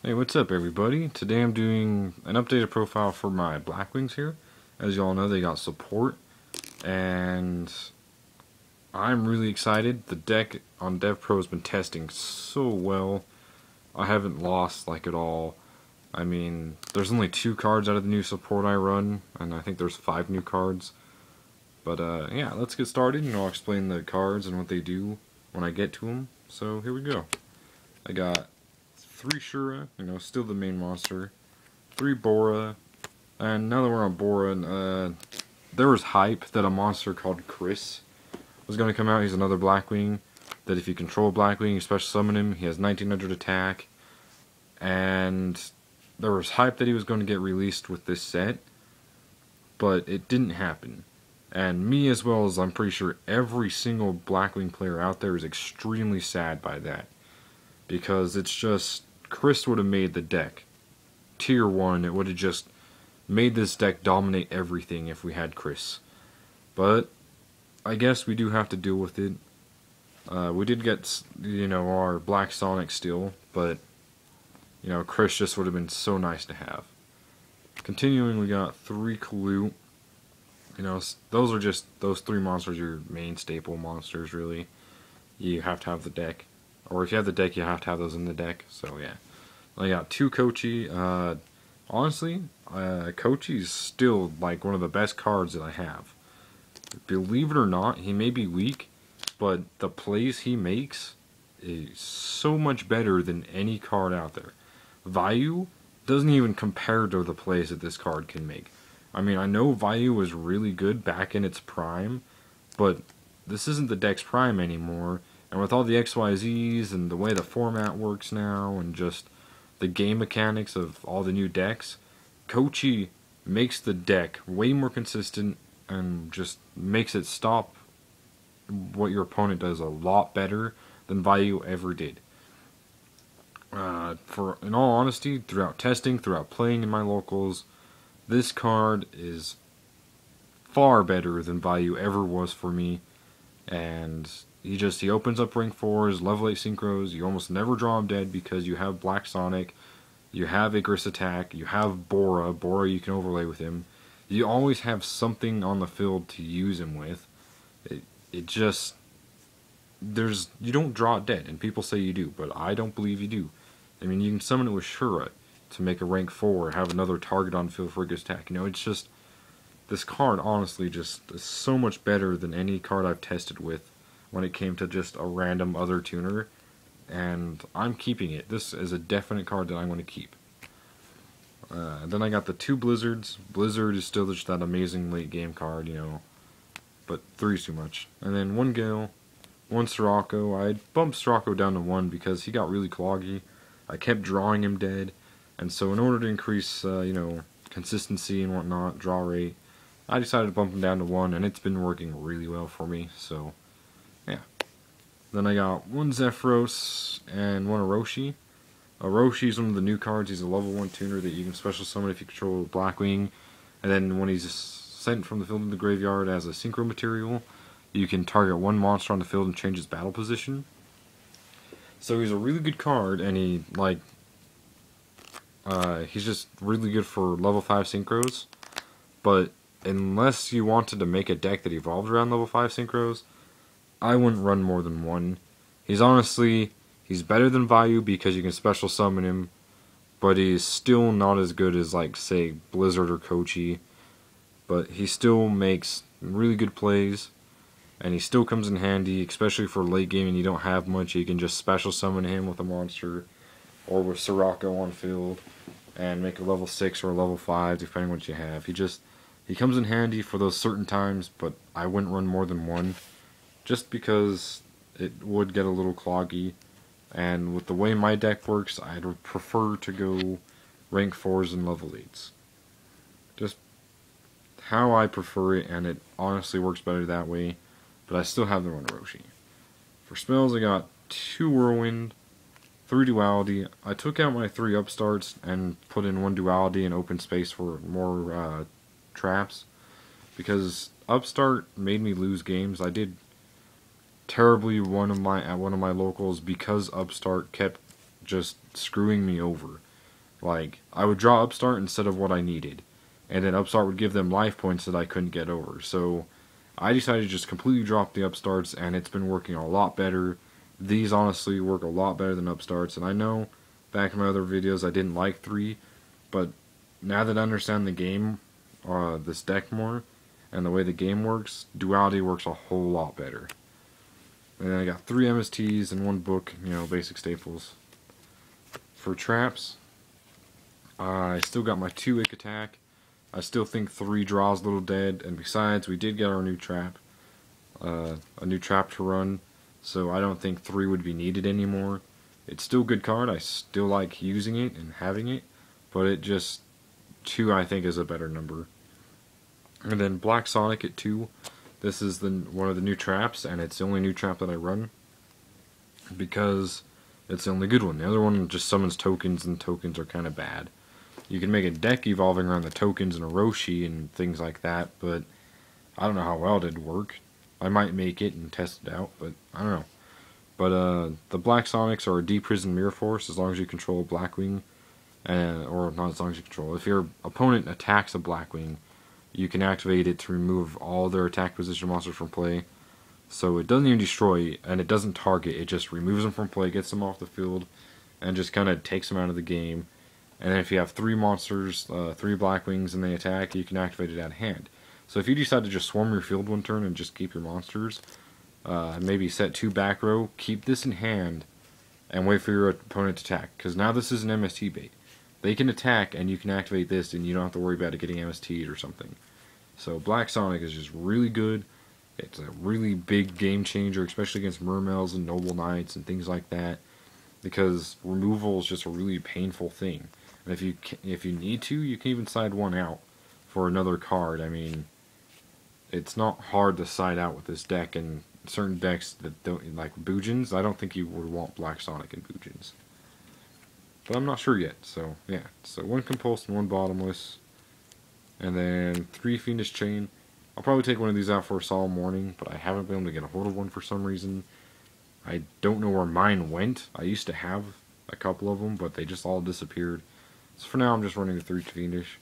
Hey, what's up everybody? Today I'm doing an updated profile for my Blackwings here. As you all know, they got support, and I'm really excited. The deck on DevPro has been testing so well. I haven't lost like at all. I mean, there's only 2 cards out of the new support I run, and I think there's 5 new cards. But yeah, let's get started, and I'll explain the cards and what they do when I get to them. So here we go. I got 3 Shura, still the main monster, 3 Bora, and now that we're on Bora, there was hype that a monster called Chris was going to come out. He's another Blackwing, that if you control Blackwing, you special summon him, he has 1900 attack, and there was hype that he was going to get released with this set, but it didn't happen. And me, as well as I'm pretty sure every single Blackwing player out there, is extremely sad by that. Because it's just, Chris would have made the deck tier 1. It would have just made this deck dominate everything if we had Chris. But I guess we do have to deal with it. We did get, our Black Sonic still, but Chris just would have been so nice to have. Continuing, we got 3 Kalute. Those are just, those 3 monsters are your main staple monsters, really. You have to have the deck. Or if you have the deck, you have to have those in the deck. So yeah. I got 2 Kochi. Honestly, Kochi's still like one of the best cards that I have. Believe it or not, he may be weak, but the plays he makes is so much better than any card out there. Vayu doesn't even compare to the plays that this card can make. I mean, I know Vayu was really good back in its prime, but this isn't the deck's prime anymore. And with all the XYZs and the way the format works now and just the game mechanics of all the new decks, Kochi makes the deck way more consistent and just makes it stop what your opponent does a lot better than Vayu ever did. In all honesty, throughout testing, throughout playing in my locals, this card is far better than Vayu ever was for me. And he opens up rank 4s, level 8 synchros. You almost never draw him dead because you have Black Sonic, you have Icarus attack, you have Bora. Bora you can overlay with him. You always have something on the field to use him with. You don't draw it dead, and people say you do, but I don't believe you do. I mean, you can summon it with Shura to make a rank 4, have another target on field for Icarus attack. It's just, this card honestly just is so much better than any card I've tested with when it came to just a random other tuner, and I'm keeping it. This is a definite card that I'm going to keep. Then I got the 2 Blizzards. Blizzard is still just that amazing late game card, but 3's too much. And then 1 Gale, 1 Sirocco. I bumped Sirocco down to 1 because he got really cloggy. I kept drawing him dead, and so in order to increase, consistency and whatnot, draw rate, I decided to bump him down to 1, and it's been working really well for me, so yeah. Then I got 1 Zephyros and 1 Orochi. Orochi is one of the new cards. He's a level 1 tuner that you can special summon if you control Blackwing, and then when he's sent from the field to the graveyard as a synchro material, you can target 1 monster on the field and change his battle position. So he's a really good card, and he's just really good for level 5 synchros, but unless you wanted to make a deck that evolved around level 5 synchros, I wouldn't run more than 1. He's better than Vayu because you can special summon him, but he's still not as good as, like, say, Blizzard or Kochi. But he still makes really good plays, and he still comes in handy, especially for late game and you don't have much. You can just special summon him with a monster, or with Sirocco on field, and make a level 6 or a level 5, depending on what you have. He comes in handy for those certain times, but I wouldn't run more than 1, just because it would get a little cloggy, and with the way my deck works, I'd prefer to go rank 4s and level 8s. Just how I prefer it, and it honestly works better that way, but I still have the run Orochi. For spells, I got 2 Whirlwind, 3 Duality. I took out my 3 Upstarts and put in 1 Duality and open space for more traps, because Upstart made me lose games. I did terribly at one of my locals because Upstart kept just screwing me over. Like, I would draw Upstart instead of what I needed. And then Upstart would give them life points that I couldn't get over. So I decided to just completely drop the Upstarts, and it's been working a lot better. These honestly work a lot better than Upstarts, and I know back in my other videos I didn't like 3, but now that I understand the game, this deck more, and the way the game works, Duality works a whole lot better. And then I got 3 MSTs and 1 book, you know, basic staples. For traps, I still got my 2 Ick attack. I still think 3 draws a little dead, and besides, we did get our new trap, a new trap to run, so I don't think 3 would be needed anymore. It's still a good card, I still like using it and having it, but it just, 2 I think is a better number. And then Black Sonic at 2, this is one of the new traps, and it's the only new trap that I run, because it's the only good one. The other one just summons tokens, and tokens are kind of bad. You can make a deck evolving around the tokens and a Roshi and things like that, but I don't know how well it'd work. I might make it and test it out, but I don't know. But the Black Sonics are a de-prison Mirror Force as long as you control Blackwing, or not as long as you control. If your opponent attacks a Blackwing, you can activate it to remove all their attack position monsters from play. So it doesn't even destroy, and it doesn't target, it just removes them from play, gets them off the field, and just kind of takes them out of the game. And then if you have 3 monsters, 3 Blackwings, and they attack, you can activate it out of hand. So if you decide to just swarm your field one turn and just keep your monsters, maybe set 2 back row, keep this in hand, and wait for your opponent to attack. Because now this is an MST bait. They can attack, and you can activate this, and you don't have to worry about it getting MST'd or something. So Black Sonic is just really good. It's a really big game changer, especially against Mermails and Noble Knights and things like that, because removal is just a really painful thing. And if you need to, you can even side one out for another card. I mean, it's not hard to side out with this deck, and certain decks that don't, like Boojins, I don't think you would want Black Sonic and Boojins. But I'm not sure yet, so yeah. So 1 Compulse and 1 Bottomless, and then 3 Fiendish Chain. I'll probably take one of these out for a Solemn Warning, but I haven't been able to get a hold of one for some reason. I don't know where mine went. I used to have a couple of them, but they just all disappeared. So for now, I'm just running the 3 Fiendish.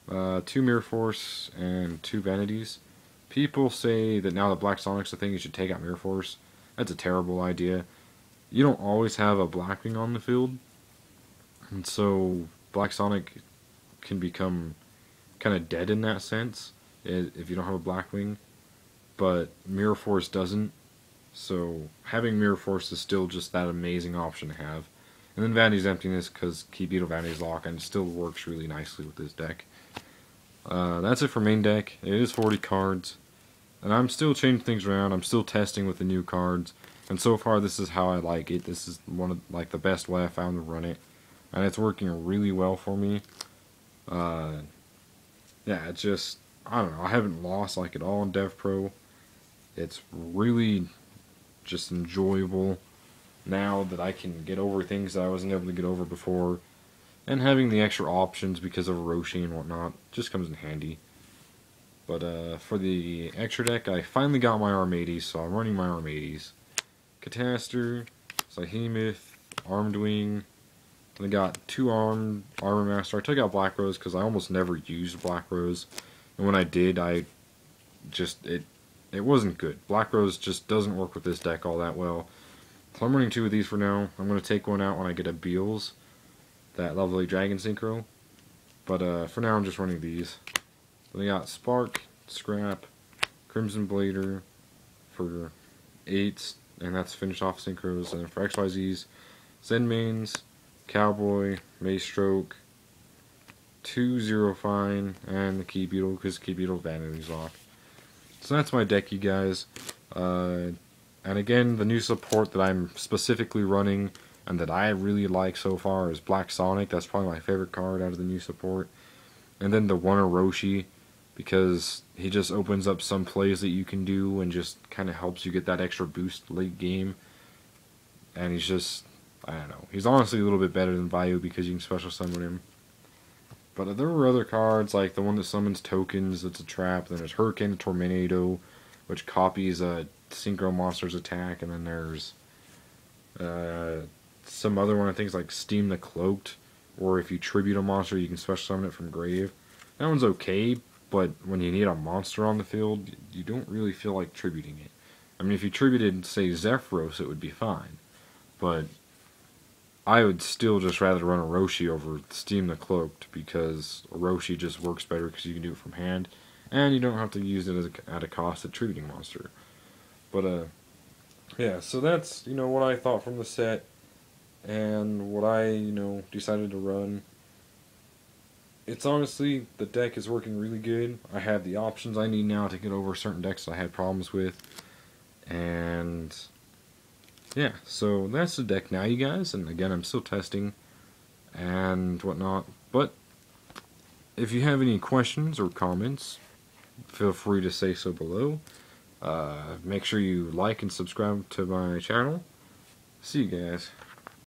2 Mirror Force and 2 Vanities. People say that now that Black Sonic's a thing, you should take out Mirror Force. That's a terrible idea. You don't always have a Blackwing on the field, and so Black Sonic can become kind of dead in that sense if you don't have a Blackwing, but Mirror Force doesn't. So having Mirror Force is still just that amazing option to have. And then Vanity's Emptiness, because Key Beetle Vanity's Lock, and it still works really nicely with this deck. That's it for main deck. It is 40 cards, and I'm still changing things around. I'm still testing with the new cards, and so far this is how I like it. This is one of the best way I found to run it, and it's working really well for me. Yeah, it's just, I don't know, I haven't lost like at all in Dev Pro. It's really just enjoyable now that I can get over things that I wasn't able to get over before, and having the extra options because of Roshi and whatnot just comes in handy. But for the extra deck, I finally got my Armades, so I'm running my Armades. Cataster, Behemoth, Armed Wing, and I got 2 Armor Master. I took out Black Rose because I almost never used Black Rose, and when I did, it wasn't good. Black Rose just doesn't work with this deck all that well. So I'm running 2 of these for now. I'm going to take one out when I get a Beals, that lovely Dragon Synchro. But for now I'm just running these. Then I got Spark, Scrap, Crimson Blader for 8s, and that's finish off Synchros. And for XYZs, Zenmains, Cowboy, Maystroke, 2 Zero Fine, and the Key Beetle, because Key Beetle Vanity's Lock. So that's my deck, you guys. And again, the new support that I'm specifically running and that I really like so far is Black Sonic. That's probably my favorite card out of the new support. And then the one Orochi, because he just opens up some plays that you can do and just kind of helps you get that extra boost late game. And he's just, I don't know, he's honestly a little bit better than Vayu because you can special summon him. But there were other cards, like the one that summons tokens, that's a trap. Then there's Hurricane the Tornado, which copies a Synchro Monster's attack. And then there's some other one, I think it's like Steam the Cloaked, or if you tribute a monster, you can special summon it from grave. That one's okay, but when you need a monster on the field, you don't really feel like tributing it. I mean, if you tributed, say, Zephyros, it would be fine, but I would still just rather run Orochi over Steam the Cloaked, because Orochi just works better because you can do it from hand, and you don't have to use it at a cost at tributing monster. But, yeah, so that's, what I thought from the set, and what I, decided to run. It's honestly, the deck is working really good. I have the options I need now to get over certain decks I had problems with, and yeah, so that's the deck now, you guys, and again, I'm still testing and whatnot, but if you have any questions or comments, feel free to say so below. Make sure you like and subscribe to my channel. See you guys.